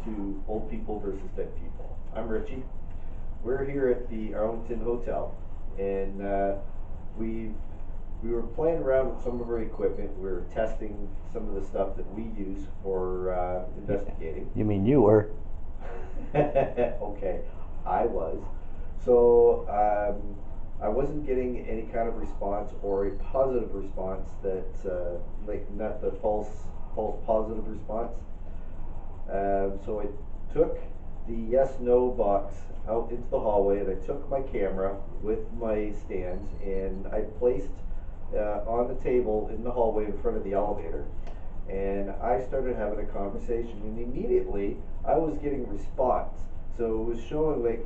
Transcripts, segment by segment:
to Old People versus Dead People. I'm Richie. We're here at the Arlington Hotel, and we we were playing around with some of our equipment. We were testing some of the stuff that we use for investigating. You mean you were? Okay, I was. So I wasn't getting any kind of response or a positive response that, like, not the false positive response. So I took the yes no box out into the hallway, and I took my camera with my stands, and I placed on the table in the hallway in front of the elevator. And I started having a conversation, and immediately I was getting response. So it was showing, like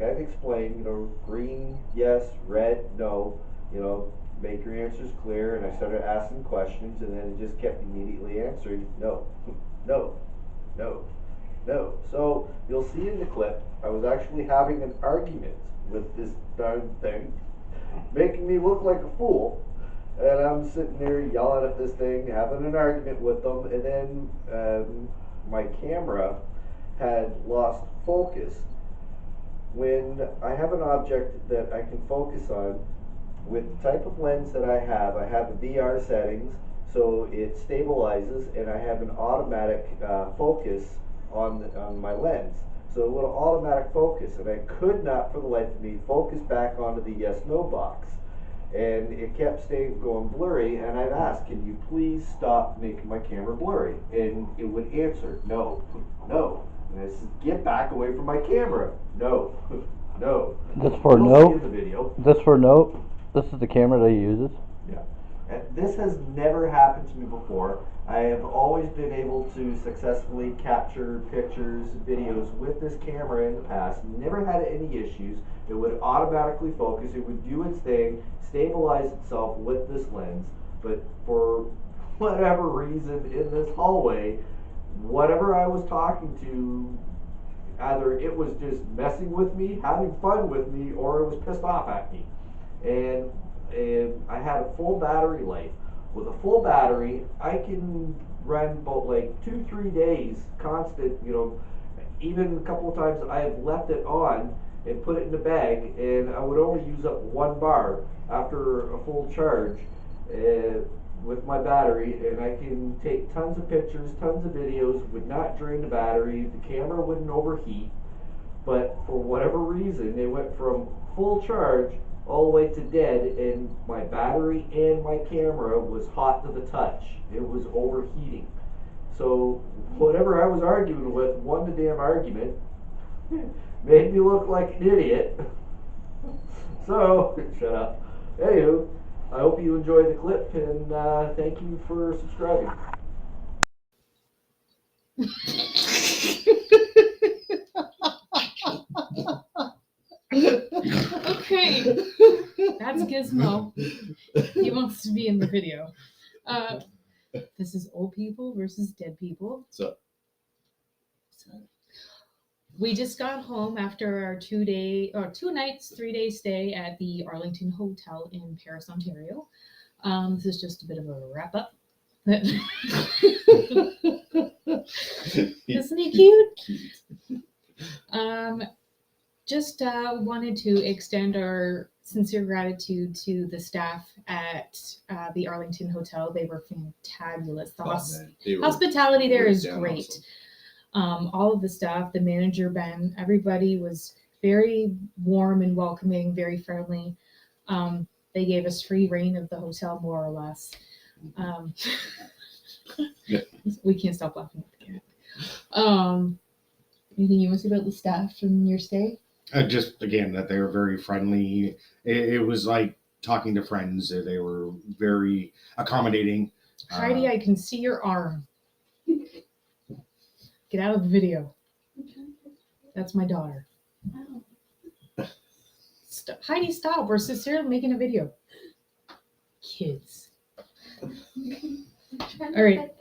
I've explained, green yes, red no, make your answers clear. And I started asking questions, and then it just kept immediately answering no, no, no, no. So you'll see in the clip, I was actually having an argument with this darn thing, making me look like a fool. And I'm sitting there yelling at this thing, having an argument with them, and then my camera had lost focus. When I have an object that I can focus on, with the type of lens that I have VR settings, so it stabilizes, and I have an automatic focus on my lens. So it would automatic focus, and I could not for the life of me focus back onto the yes no box. And it kept going blurry, and I've asked, can you please stop making my camera blurry? And it would answer, no, no. And I said, get back away from my camera. No, no. This for You'll no? see in the video. This for no? This is the camera that he uses? Yeah. And this has never happened to me before. I have always been able to successfully capture pictures, videos with this camera in the past. Never had any issues. It would automatically focus. It would do its thing, stabilize itself with this lens. But for whatever reason in this hallway, whatever I was talking to, either it was just messing with me, having fun with me, or it was pissed off at me. And I had a full battery life. With a full battery, I can run about like 2-3 days constant. Even a couple of times I have left it on and put it in the bag, and I would only use up 1 bar after a full charge with my battery, and I can take tons of pictures, tons of videos, would not drain the battery, the camera wouldn't overheat. But for whatever reason, it went from full charge all the way to dead, and my battery and my camera was hot to the touch. It was overheating. So whatever I was arguing with won the damn argument, made me look like an idiot. So, shut up. Anywho, I hope you enjoyed the clip, and thank you for subscribing. Okay, that's Gizmo. He wants to be in the video. This is Old People versus Dead People. So we just got home after our 2 nights, 3-day stay at the Arlington Hotel in Paris, Ontario. This is just a bit of a wrap up. Isn't he cute? Just wanted to extend our sincere gratitude to the staff at the Arlington Hotel. They were fantabulous. The hospitality there is great. Awesome. All of the staff, the manager, Ben, everybody was very warm and welcoming, very friendly. They gave us free reign of the hotel, more or less. We can't stop laughing at the cat. Anything you want to say about the staff from your stay? Just again that they were very friendly. It was like talking to friends. They were very accommodating. Heidi, I can see your arm. Get out of the video. That's my daughter. Stop. Heidi, stop. We're sincerely making a video. Kids. All right.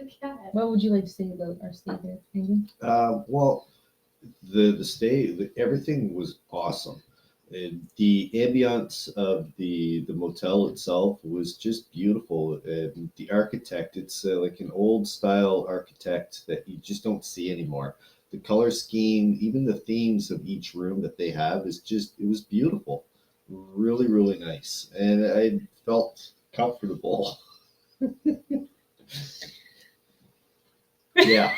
What would you like to say about our stay there, Heidi? Well, the stay, everything was awesome. And the ambience of the motel itself was just beautiful. The architect, it's like an old style architect that you just don't see anymore. the color scheme, even the themes of each room that they have is just, it was beautiful. Really, really nice. And I felt comfortable. Yeah.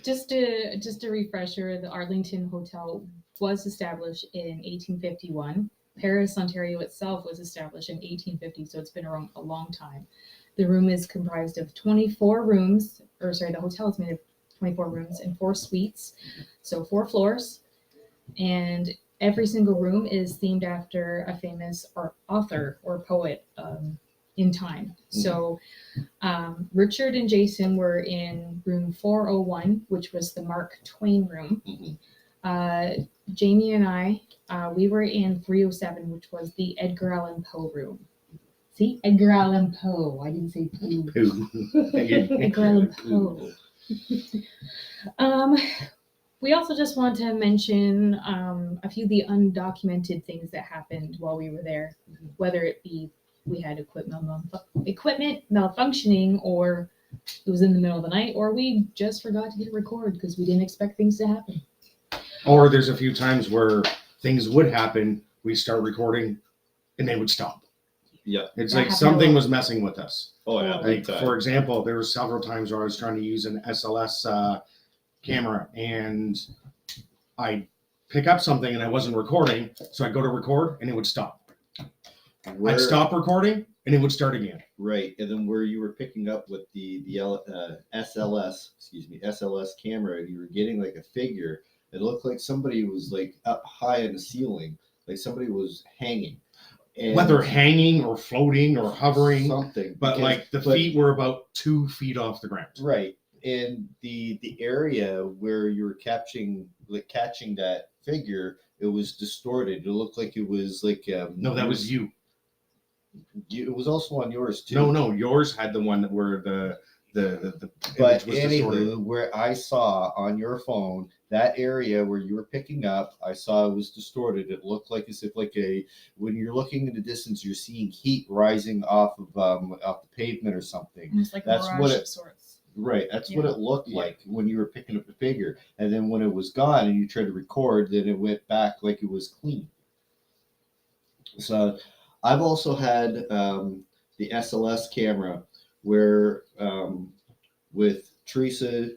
Just a refresher, the Arlington Hotel was established in 1851. Paris, Ontario itself was established in 1850, so it's been around a long time. The room is comprised of 24 rooms, the hotel is made of 24 rooms and 4 suites, so 4 floors. And every single room is themed after a famous author or poet in time. So Richard and Jason were in room 401, which was the Mark Twain room. Jamie and I, we were in 307, which was the Edgar Allan Poe room. See, Edgar Allan Poe. I didn't say poo. Edgar Allan Poe. We also just want to mention a few of the undocumented things that happened while we were there, whether it be we had equipment malfunctioning, or it was in the middle of the night, or we just forgot to hit record because we didn't expect things to happen. Or there's a few times where things would happen, we start recording, and they would stop. Yeah. It's That like happened a something lot. was messing with us. Oh, yeah. Like, for example, there were several times where I was trying to use an SLS camera, and I'd pick up something and I wasn't recording, so I'd go to record and it would stop. I'd stop recording and it would start again. Right, and then where you were picking up with the SLS camera, and you were getting like a figure, it looked like somebody was like up high in the ceiling, like somebody was hanging. And whether hanging or floating or hovering, something, but like the feet were about 2 feet off the ground. Right, and the area where you were catching that figure, it was distorted. It looked like it was like No, that was you. It was also on yours too. No, yours had the one where the But image was distorted. anywho, where I saw on your phone, that area where you were picking up, I saw it was distorted. It looked like as if when you're looking in the distance, you're seeing heat rising off the pavement or something. It's like That's a mirage what it- of sorts. Right, that's what it looked like when you were picking up the figure. And then when it was gone and you tried to record, then it went back like it was clean. So I've also had the SLS camera where with Teresa,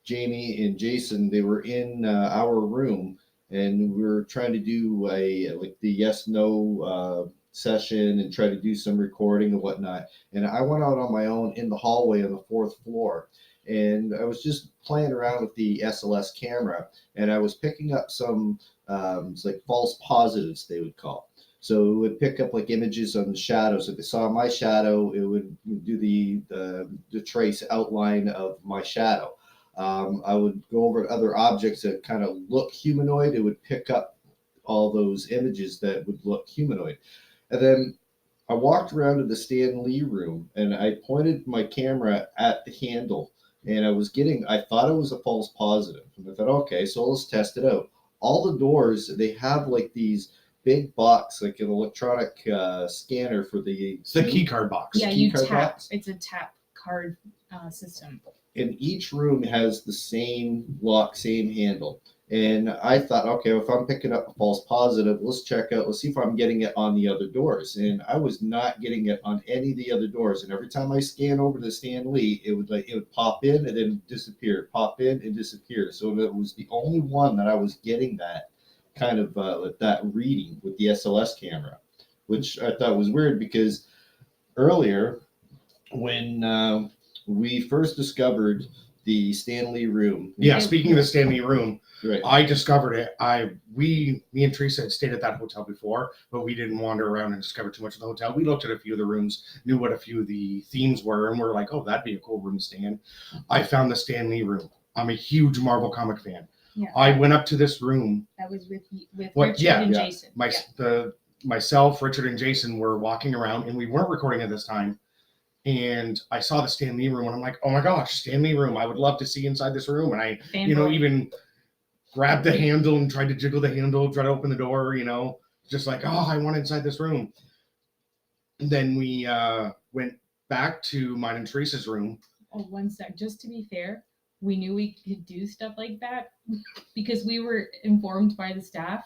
Jamie, and Jason, they were in our room, and we were trying to do the yes/no session and try to do some recording and whatnot. And I went out on my own in the hallway on the 4th floor, and I was just playing around with the SLS camera, and I was picking up some it's like false positives, they would call. So it would pick up like images on the shadows. If it saw my shadow, it would do the trace outline of my shadow. I would go over other objects that kind of look humanoid. It would pick up all those images that would look humanoid. And then I walked around to the Stan Lee room, and I pointed my camera at the handle, and I thought it was a false positive. And I thought, okay, so let's test it out. All the doors, they have like these big box, like an electronic scanner for It's the key card box. Yeah, key you card tap. box? It's a tap card system. And each room has the same lock, same handle. And I thought, okay, if I'm picking up a false positive, let's see if I'm getting it on the other doors. And I was not getting it on any of the other doors. And every time I scan over to Stan Lee, it would pop in and then disappear, pop in and disappear. So it was the only one that I was getting that kind of that reading with the SLS camera, which I thought was weird because earlier when we first discovered the Stan Lee room. Yeah, speaking of the Stan Lee room, right. I discovered it. Me and Teresa had stayed at that hotel before, but we didn't wander around and discover too much of the hotel. We looked at a few of the rooms, knew what a few of the themes were, and we're like, oh, that'd be a cool room to stay in. I found the Stan Lee room. I'm a huge Marvel comic fan. Yeah. I went up to this room. That was with Richard and Jason. Myself, Richard, and Jason were walking around, and we weren't recording at this time. And I saw the Stan Lee room, and I'm like, oh my gosh, Stan Lee room. I would love to see inside this room. And I, even grabbed the handle and tried to jiggle the handle, try to open the door, just like, oh, I want inside this room. And then we went back to mine and Teresa's room. Oh, one sec. Just to be fair, we knew we could do stuff like that because we were informed by the staff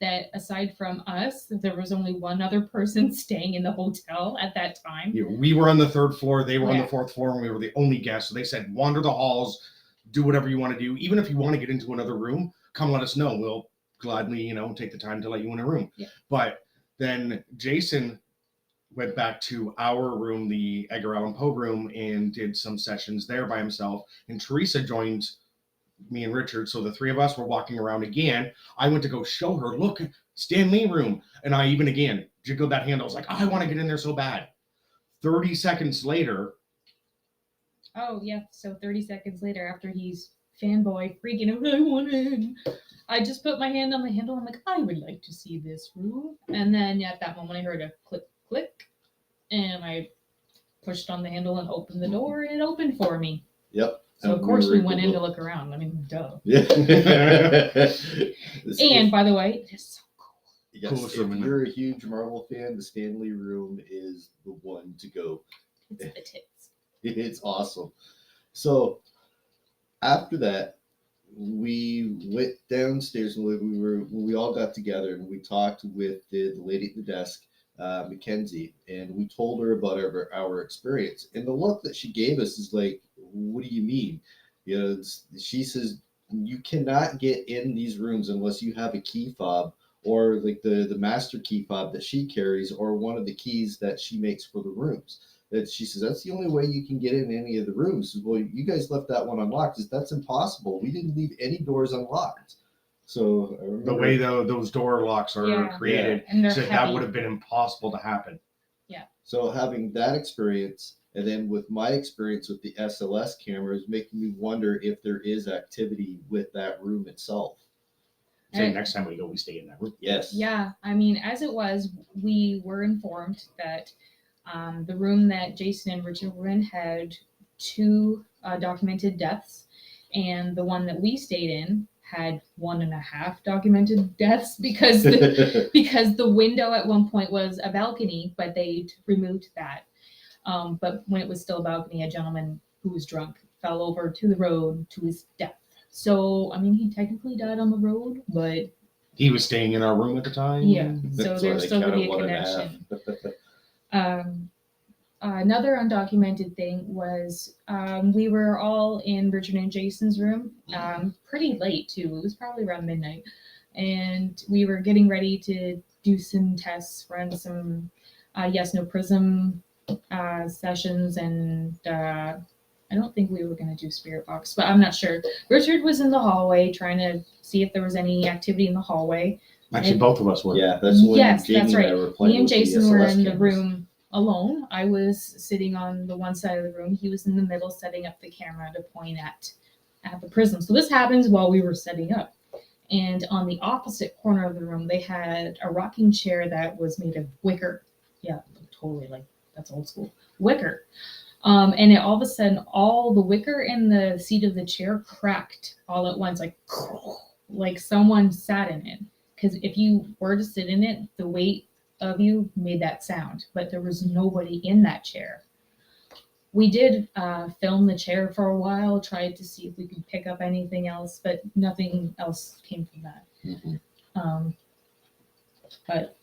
that aside from us, there was only one other person staying in the hotel at that time. Yeah, we were on the 3rd floor, they were on the 4th floor, and we were the only guests. So they said, wander the halls, do whatever you want to do. Even if you want to get into another room, come let us know. We'll gladly, take the time to let you in a room. Yeah. But then Jason went back to our room, the Edgar Allan Poe room, and did some sessions there by himself. And Teresa joined me and Richard. So the 3 of us were walking around again. I went to go show her, look, Stan Lee room. And I even again jiggled that hand. I was like, I want to get in there so bad. 30 seconds later. Oh, yeah. So 30 seconds later, after he's fanboy freaking out, I want in. I just put my hand on the handle. I'm like, I would like to see this room. And then at that moment, I heard a click, click. And I pushed on the handle and opened the door, and it opened for me. Yep. So of course we went in to look around. I mean, duh. Yeah. And by the way, it is so cool. Yes, if you're a huge Marvel fan, the Stan Lee room is the one to go. It's the tits. It's awesome. So after that, we went downstairs and we all got together and we talked with the lady at the desk, Mackenzie, and we told her about our experience. And the look that she gave us is like, what do you mean? She says you cannot get in these rooms unless you have a key fob or like the master key fob that she carries or one of the keys that she makes for the rooms. That she says that's the only way you can get in any of the rooms. Well, you guys left that one unlocked. That's impossible. We didn't leave any doors unlocked. So the way those door locks are created, so that would have been impossible to happen. Yeah. So having that experience, and then with my experience with the SLS camera, is making me wonder if there is activity with that room itself. So next time we go, we stay in that room. Yes. Yeah. I mean, as it was, we were informed that the room that Jason and Richard were in had 2 documented deaths, and the one that we stayed in had 1.5 documented deaths because the window at one point was a balcony, but they removed that. But when it was still a balcony, a gentleman who was drunk fell over to the road to his death. So, I mean, he technically died on the road, but he was staying in our room at the time. Yeah, so there's still going to be a connection. Another undocumented thing was we were all in Richard and Jason's room pretty late too. It was probably around midnight, and we were getting ready to do some tests, run some yes no prism sessions, and I don't think we were going to do spirit box, but I'm not sure. Richard was in the hallway trying to see if there was any activity in the hallway. Actually, both of us were. Yeah, that's when yes, Jamie that's right. and I were playing Me and with the Jason were SLS in the cameras. room alone. I was sitting on the one side of the room. He was in the middle setting up the camera to point at the prism. So this happens while we were setting up. And on the opposite corner of the room, they had a rocking chair that was made of wicker. Yeah, totally, like that's old school. Wicker. And it, all of a sudden, all the wicker in the seat of the chair cracked all at once, like someone sat in it. Because if you were to sit in it, the weight of you made that sound, but there was nobody in that chair. We did film the chair for a while, tried to see if we could pick up anything else, but nothing else came from that. Mm-hmm. But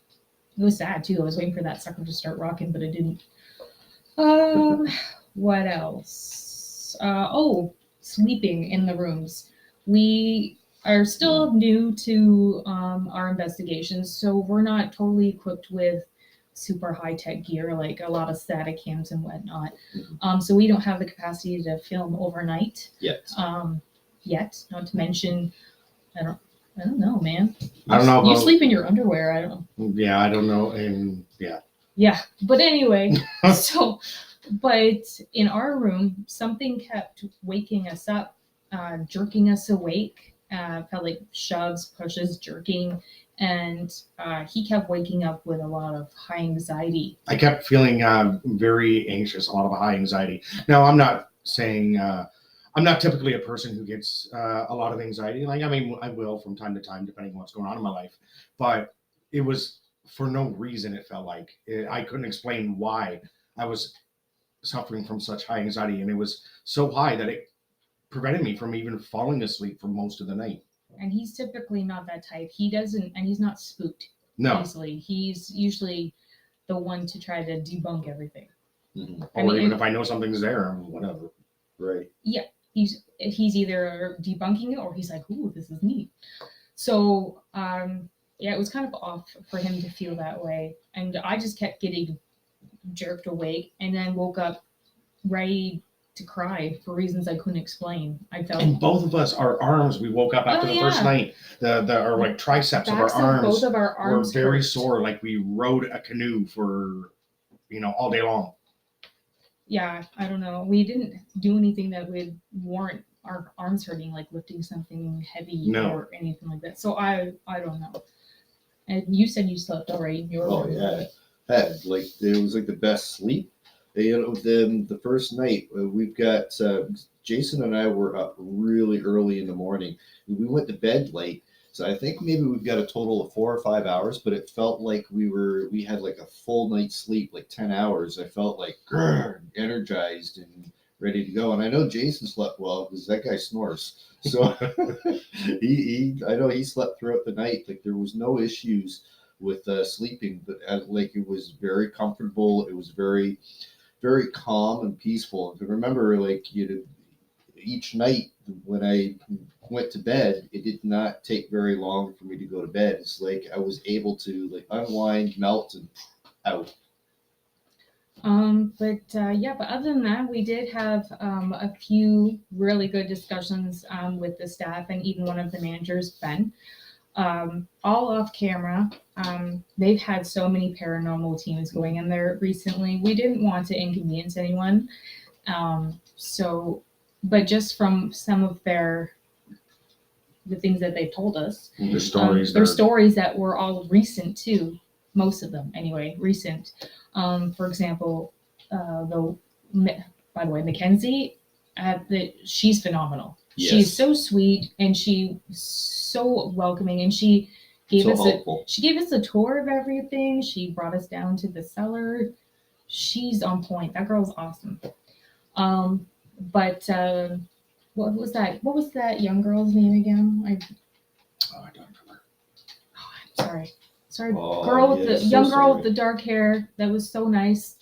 it was sad too. I was waiting for that sucker to start rocking, but it didn't. What else? Sleeping in the rooms. We are still new to our investigations, so we're not totally equipped with super high-tech gear like a lot of static cams and whatnot. So we don't have the capacity to film overnight Yet. Not to mention, I don't know, man. I don't know. You sleep in your underwear. I don't know. Yeah, I don't know. And yeah. Yeah, but anyway, but in our room, something kept waking us up, jerking us awake. Felt like shoves, pushes, jerking, and he kept waking up with a lot of high anxiety. I kept feeling very anxious, a lot of high anxiety. Now, I'm not saying I'm not typically a person who gets a lot of anxiety. Like, I mean, I will from time to time, depending on what's going on in my life. But it was for no reason. It felt like I couldn't explain why I was suffering from such high anxiety, and it was so high that it prevented me from even falling asleep for most of the night. And he's typically not that type. He doesn't, and he's not spooked No. easily. He's usually the one to try to debunk everything. Mhm. Or even if I know something's there, whatever. Right. Yeah, he's either debunking it or he's like, "Ooh, this is neat." So, yeah, it was kind of off for him to feel that way, and I just kept getting jerked awake, and then woke up ready to cry for reasons I couldn't explain. I felt And both of us, our arms, we woke up after Oh, the first yeah. night. Our like triceps of our backs of arms both of our were arms very hurt. sore, like we rode a canoe for all day long. Yeah, I don't know. We didn't do anything that would warrant our arms hurting, like lifting something heavy No. or anything like that. So I don't know. And you said you slept already. Oh yeah, had like it was like the best sleep. The first night we've got Jason and I were up really early in the morning. We went to bed late, so I think maybe we've got a total of 4 or 5 hours. But it felt like we had like a full night's sleep, like 10 hours. I felt like energized and ready to go. And I know Jason slept well because that guy snores. So I know he slept throughout the night. Like there was no issues with sleeping, but like it was very comfortable. It was very, very calm and peaceful. And remember, like each night when I went to bed, it did not take very long for me to go to bed. It's like I was able to like unwind, melt, and out. But other than that, we did have a few really good discussions with the staff and even one of the managers, Ben. All off camera. They've had so many paranormal teams going in there recently. We didn't want to inconvenience anyone. But just from some of the things that they've told us, The stories. their stories that were all recent too. Most of them, anyway, recent. For example, by the way, Mackenzie, she's phenomenal. Yes. She's so sweet and she's so welcoming, and she gave us a tour of everything. She brought us down to the cellar. She's on point. That girl's awesome. What was that? What was that young girl's name again? I don't remember. I'm sorry. Oh, Girl, yes, the so young girl sorry. with the dark hair that was so nice.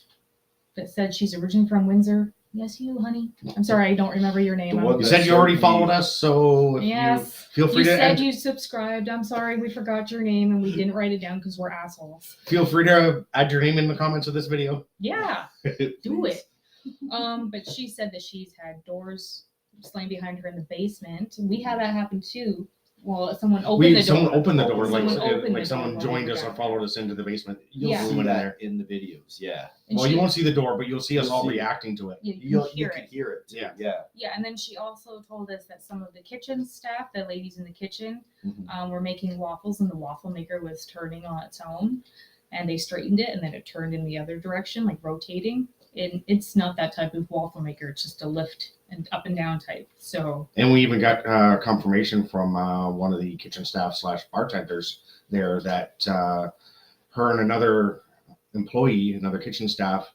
That said she's originally from Windsor. Yes, you, honey. I'm sorry, I don't remember your name. The one You that said you already certainly- followed us, so if Yes. you feel free You to said you subscribed. I'm sorry, we forgot your name and we didn't write it down because we're assholes. feel free to add your name in the comments of this video. Yeah, do Please. it. But she said that she's had doors slammed behind her in the basement. We had that happen too. Well, someone opened the door. Someone opened the door, Someone opened like the someone door joined when us we or got followed there. us into the basement. You'll Yeah. see We went in that there. in the videos. Yeah. And Well, you won't see the door, but you'll see us You'll all see it. reacting to it. You You hear can it. hear it. Too. Yeah. Yeah. Yeah, and then she also told us that some of the kitchen staff, the ladies in the kitchen, Mhm. were making waffles, and the waffle maker was turning on its own, and they straightened it, and then it turned in the other direction, like rotating. And it's not that type of waffle maker; it's just a lift and up and down type. So And we even got confirmation from one of the kitchen staff / bartenders there that her and another employee, another kitchen staff,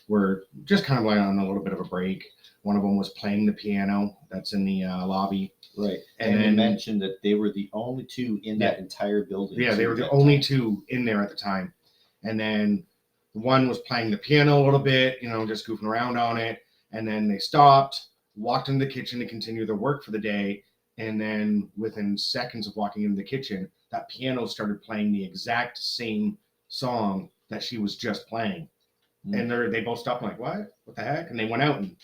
were just kind of like on a little bit of a break. One of them was playing the piano that's in the lobby. Right. And And they then- mentioned that they were the only two in that entire building. Yeah, they too were at the that only time. two in there at the time. And then one was playing the piano a little bit, just goofing around on it. And then they stopped, walked into the kitchen to continue their work for the day. And then within seconds of walking into the kitchen, that piano started playing the exact same song that she was just playing. Mm. And they both stopped like, what the heck? And they went out, and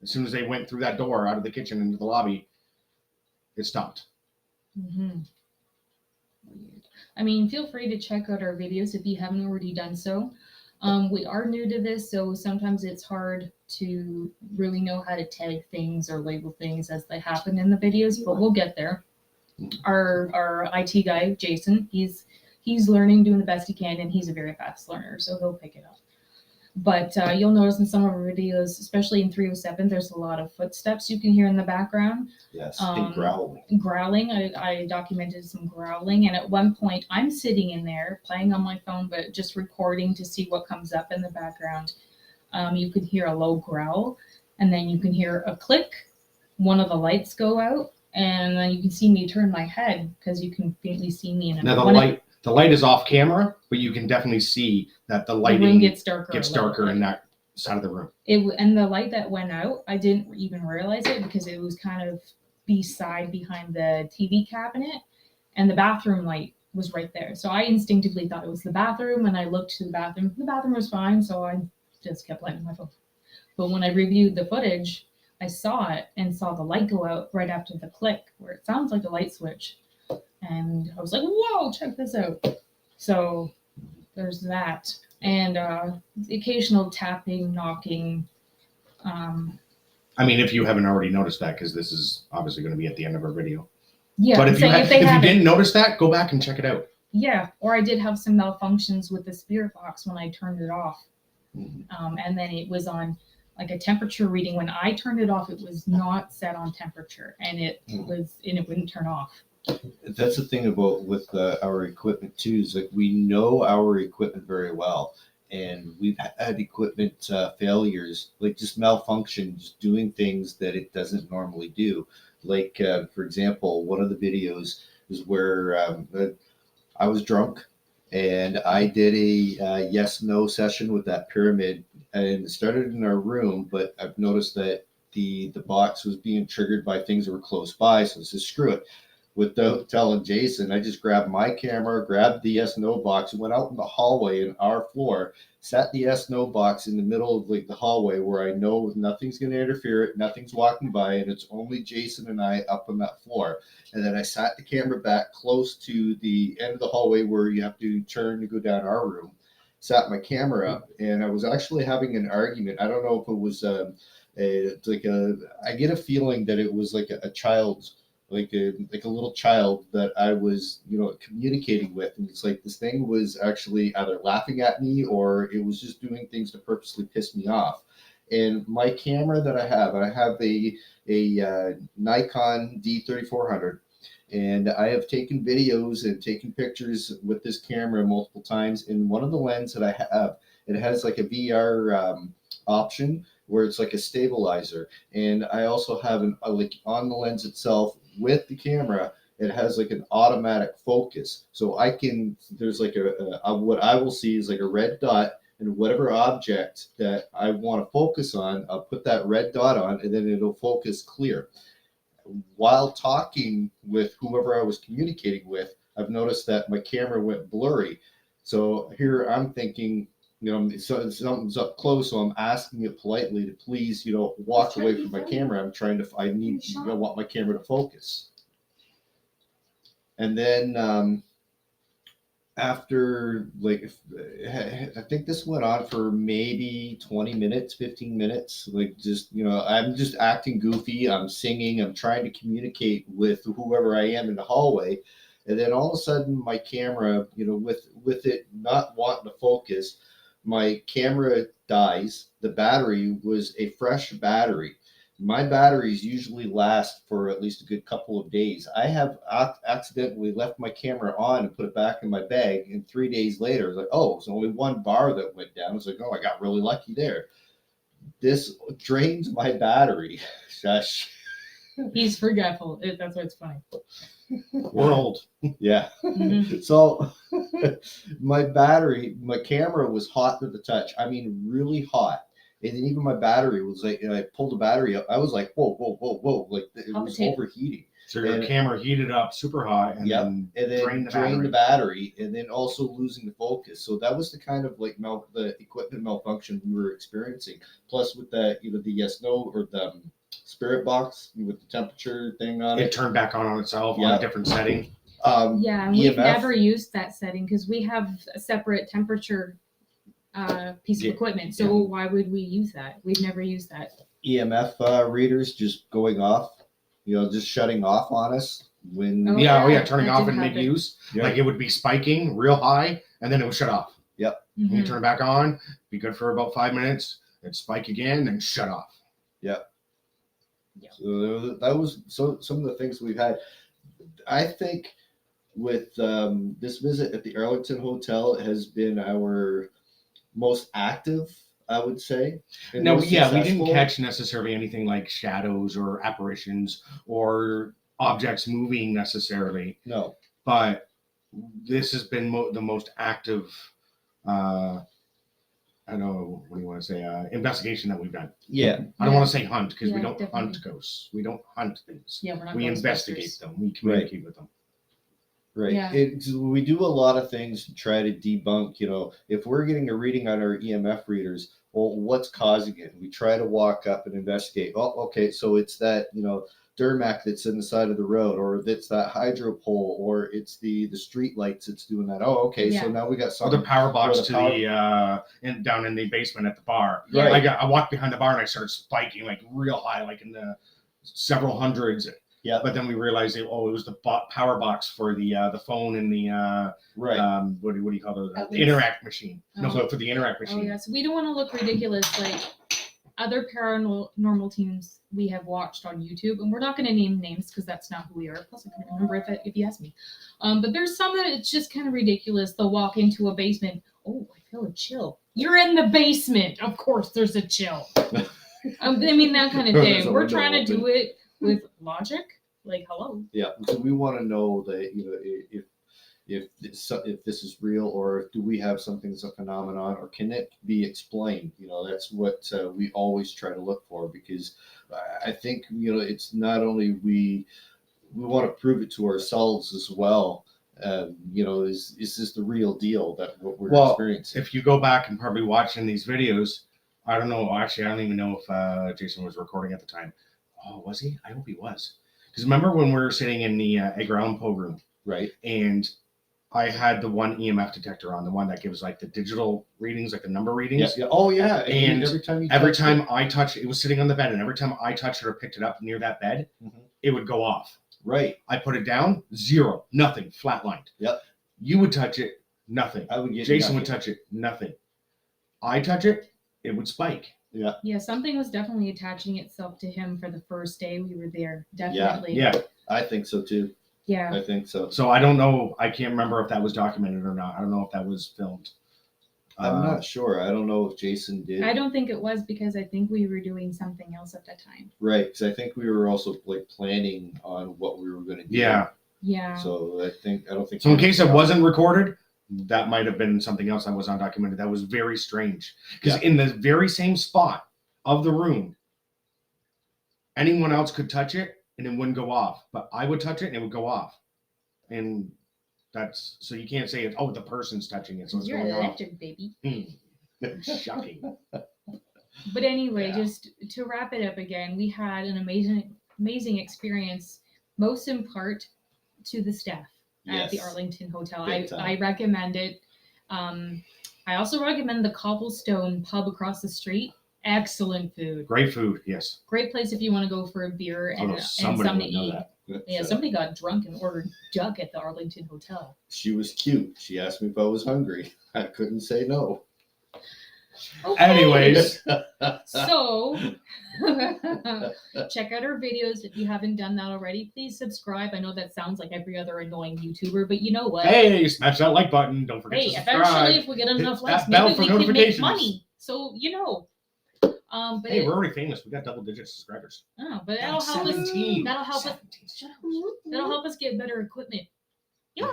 as soon as they went through that door out of the kitchen into the lobby, it stopped. weird. I mean, feel free to check out our videos if you haven't already done so. We are new to this, so sometimes it's hard to really know how to tag things or label things as they happen in the videos, but we'll get there. Our IT guy, Jason, he's learning, doing the best he can, and he's a very fast learner, so he'll pick it up. But you'll notice in some of our videos, especially in 307, there's a lot of footsteps you can hear in the background. Yes. And growling. Growling. I documented some growling, and at one point I'm sitting in there playing on my phone, but just recording to see what comes up in the background. You can hear a low growl, and then you can hear a click, one of the lights go out, and then you can see me turn my head because you can faintly see me. And Now the light is off camera, but you can definitely see that the the lighting room gets darker. in that side of the room. And the light that went out, I didn't even realize it because it was kind of behind the TV cabinet, and the bathroom light was right there. So I instinctively thought it was the bathroom, and I looked to the bathroom. The bathroom was fine, so I just kept lighting my phone. But when I reviewed the footage, I saw it and saw the light go out right after the click, where it sounds like a light switch. And I was like, whoa, check this out. So there's that. And the occasional tapping, knocking. I mean, if you haven't already noticed that, because this is obviously going to be at the end of our video. Yeah, but if you haven't, didn't notice that, go back and check it out. Yeah, or I did have some malfunctions with the spirit box when I turned it off. Mm-hmm. And then it was on like a temperature reading. When I turned it off, it was not set on temperature, and it wouldn't turn off. That's the thing about with our equipment too, is like we know our equipment very well, and we've had equipment failures, like just malfunctions, doing things that it doesn't normally do. Like for example, one of the videos is where I was drunk and I did a yes/no session with that pyramid, and it started in our room, but I've noticed that the box was being triggered by things that were close by, so I said, screw it. Without telling Jason, I just grabbed my camera, grabbed the yes/no box, and went out in the hallway in our floor, sat the yes/no box in the middle of like the hallway where I know nothing's going to interfere, nothing's walking by, and it's only Jason and I up on that floor. And then I sat the camera back close to the end of the hallway where you have to turn to go down our room, sat my camera up, and I was actually having an argument. I don't know if it was I get a feeling that it was like a child's, like a little child that I was, communicating with. And it's like this thing was actually either laughing at me or it was just doing things to purposely piss me off. And my camera that I have a Nikon D3400, and I have taken videos and taken pictures with this camera multiple times. And one of the lenses that I have, it has like a VR option where it's like a stabilizer. And I also have like on the lens itself with the camera, it has like an automatic focus. So there's like what I will see is like a red dot, and whatever object that I want to focus on, I'll put that red dot on, and then it'll focus clear. While talking with whoever I was communicating with, I've noticed that my camera went blurry. So here I'm thinking, so something's up close, so I'm asking it politely to please, walk away from my camera. I want my camera to focus. And then after, like, I think this went on for maybe 20 minutes, 15 minutes. Like, just, I'm just acting goofy. I'm singing. I'm trying to communicate with whoever I am in the hallway. And then all of a sudden, my camera, with it not wanting to focus, my camera dies. The battery was a fresh battery. My batteries usually last for at least a good couple of days. I have accidentally left my camera on and put it back in my bag, and 3 days later, it's like, oh, it's only one bar that went down. It's like, oh, I got really lucky there. This drains my battery. Shush. He's forgetful. That's why it's funny. We're old. Yeah. Mm-hmm. So my camera was hot to the touch. I mean, really hot. And then even my battery was like, I pulled the battery up. I was like, whoa, whoa, whoa, whoa. Like it was overheating. So your camera heated up super hot and then drained the battery, and then also losing the focus. So that was the kind of like the equipment malfunction we were experiencing. Plus with the, the yes/no or the spirit box with the temperature thing on it. It turned back on itself on a different setting. Yeah, and we've never used that setting because we have a separate temperature piece of equipment. So why would we use that? We've never used that. EMF readers just going off, just shutting off on us when. Turning off in mid-use. Yeah. Like it would be spiking real high and then it would shut off. Yep. Mm-hmm. You turn it back on, be good for about 5 minutes, it'd spike again and shut off. Yep. So that was some of the things we've had. I think with this visit at the Arlington Hotel has been our most active I would say. And No, more yeah, we didn't successful. catch necessarily anything like shadows or apparitions or objects moving necessarily, No. but this has been the most active, I don't know, what do you want to say, investigation that we've done. Yeah. I don't Yeah. want to say hunt because we Yeah, don't definitely. hunt ghosts. We don't hunt things. Yeah, we're not We Ghostbusters. investigate them. We communicate with them. Right. Yeah. We do a lot of things to try to debunk, if we're getting a reading on our EMF readers, well, what's causing it? We try to walk up and investigate. Oh, okay, so it's that, Durmac that's in the side of the road, or it's that hydro pole, or it's the street lights that's doing that. Oh, okay, Yeah. so now we got Or something. the power box Or the down in the basement at the bar. Yeah. Right. I walked behind the bar and I started spiking like real high, like in the several hundreds. Yeah. But then we realized it was the power box for the phone and the Right. what do you call it? The Outlets. Interact machine. Oh. No, for the Interact Oh machine. yes, we don't want to look ridiculous like other paranormal teams we have watched on YouTube, and we're not going to name names because that's not who we are. Plus, I couldn't remember if you asked me. But there's some that it's just kind of ridiculous. They'll walk into a basement. Oh, I feel a chill. You're in the basement. Of course, there's a chill. I mean that kind of There's thing. a We're window trying to open. do it with logic. Like, hello. Yeah. So we want to know that, if this is real, or do we have something that's a phenomenon, or can it be explained? That's what we always try to look for, because I think it's not only we want to prove it to ourselves as well. Is this the real deal that what we're experiencing? If you go back and probably watching these videos, I don't know. Actually, I don't even know if Jason was recording at the time. Oh, was he? I hope he was. Because remember when we were sitting in the Edgar Allan Poe room, Right. and I had the one EMF detector on, the one that gives like the digital readings, like the number readings. Yeah. Oh, yeah. And every time I touched it, was sitting on the bed, and every time I touched it or picked it up near that bed, it would go off. Right. I put it down, zero, nothing, flatlined. Yep. You would touch it, nothing. I would get Jason nothing. would touch it, nothing. I touch it, it would spike. Yeah. Yeah, something was definitely attaching itself to him for the first day we were there. Definitely. Yeah. I think so too. Yeah. I think so. So I don't know. I can't remember if that was documented or not. I don't know if that was filmed. I'm not sure. I don't know if Jason did. I don't think it was, because I think we were doing something else at that time. Right, because I think we were also like planning on what we were going to do. Yeah. Yeah. So I don't think. So in case it wasn't recorded, that might have been something else that was undocumented. That was very strange. Because in the very same spot of the room, anyone else could touch it and it wouldn't go off. But I would touch it and it would go off. And that's, so you can't say it's, the person's touching it, so it's You're going off. electric, baby. Shocking. But anyway, Yeah. just to wrap it up again, we had an amazing experience, most in part to the staff at the Yes. Arlington Hotel. Big time. I recommend it. I also recommend the Cobblestone pub across the street. Excellent food. Great food, yes. Great place if you want to go for a beer and, Although and somebody something would to know eat. that. Yeah, somebody got drunk and ordered duck at the Arlington Hotel. She was cute. She asked me if I was hungry. I couldn't say no. Okay. Anyways, So check out our videos if you haven't done that already. Please subscribe. I know that sounds like every other annoying YouTuber, but you know what? hey, smash that like button. Don't forget to Hey, subscribe. eventually, if we get enough Hit likes, that bell maybe for we can make notifications. money. So but Hey, we're already famous. We got double-digit subscribers. but that'll help us. 17. That'll help us. 17. Shut up. That'll help us get better equipment. Yeah.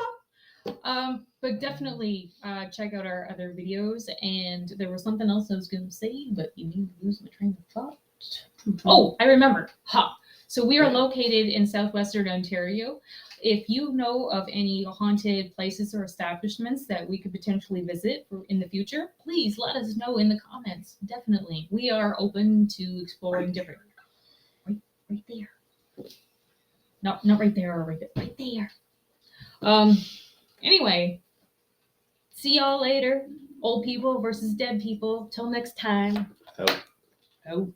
But definitely check out our other videos. And there was something else I was going to say, but you made me lose my train of thought. Oh, I remember. So we are located in southwestern Ontario. If you know of any haunted places or establishments that we could potentially visit in the future, please let us know in the comments. Definitely. We are open to exploring different. Right there. No, not right there or right there. Anyway, see y'all later. Old people versus dead people. Till next time. Out. Out.